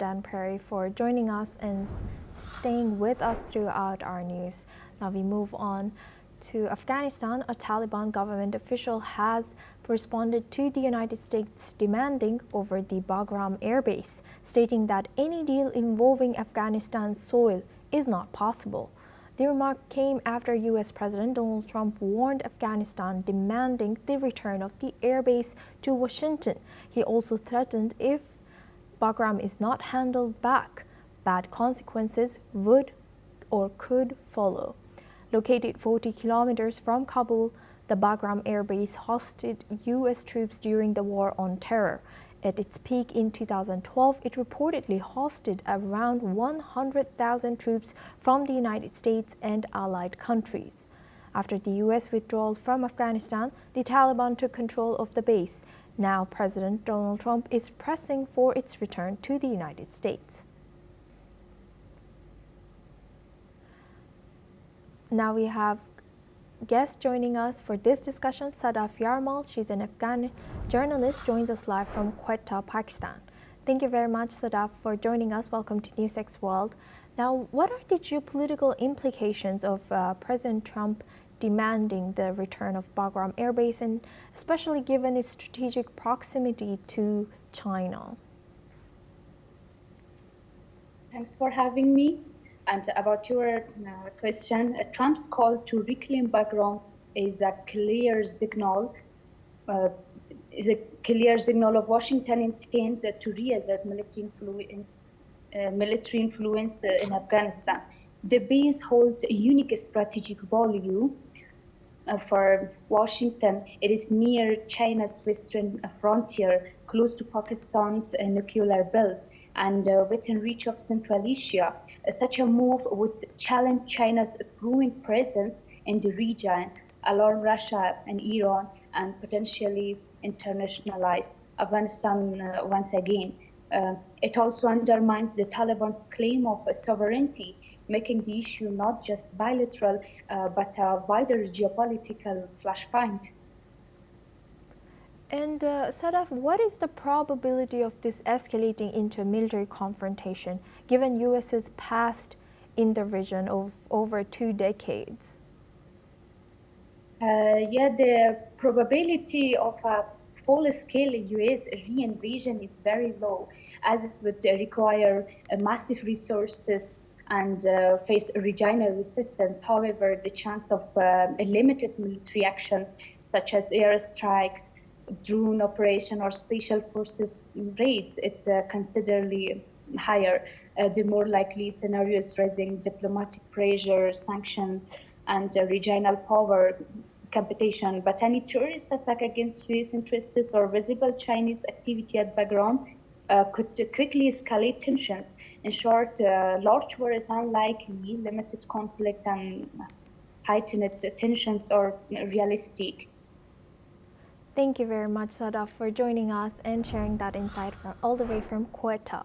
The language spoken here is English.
Dan Perry, for joining us and staying with us throughout our news. Now we move on to Afghanistan. A Taliban government official has responded to the United States demanding over the Bagram airbase, stating that any deal involving Afghanistan's soil is not possible. The remark came after U.S. President Donald Trump warned Afghanistan, demanding the return of the airbase to Washington. He also threatened if Bagram is not handled back, bad consequences would or could follow. Located 40 kilometers from Kabul, the Bagram airbase hosted U.S. troops during the War on Terror. At its peak in 2012, it reportedly hosted around 100,000 troops from the United States and allied countries. After the U.S. withdrawal from Afghanistan, the Taliban took control of the base. Now President Donald Trump is pressing for its return to the United States. Now we have guest joining us for this discussion. Sadaf Yarmal, she's an Afghan journalist, joins us live from Quetta, Pakistan. Thank you very much, Sadaf, for joining us. Welcome to NewsX World. Now, what are the geopolitical implications of President Trump demanding the return of Bagram Air Base, and especially given its strategic proximity to China? Thanks for having me. And about your question, Trump's call to reclaim Bagram is a clear signal. Of Washington intent to reassert military influence in Afghanistan. The base holds a unique strategic value for Washington. It is near China's western frontier, close to Pakistan's nuclear belt, and within reach of Central Asia. Such a move would challenge China's growing presence in the region, alarm Russia and Iran, and potentially internationalize Afghanistan once again. It also undermines the Taliban's claim of sovereignty, making the issue not just bilateral, but a wider geopolitical flashpoint. And Sadaf, what is the probability of this escalating into a military confrontation, given U.S.'s past in the region of over 2 decades? The probability of a full-scale U.S. re-invasion is very low, as it would require massive resources and face regional resistance. However, the chance of limited military actions, such as airstrikes, drone operation, or special forces raids, it's considerably higher. The more likely scenarios raising diplomatic pressure, sanctions, and regional power competition. But any terrorist attack against U.S. interests or visible Chinese activity at Bagram could quickly escalate tensions. In short, large war is unlikely, limited conflict and heightened tensions are realistic. Thank you very much, Sadaf, for joining us and sharing that insight all the way from Quetta.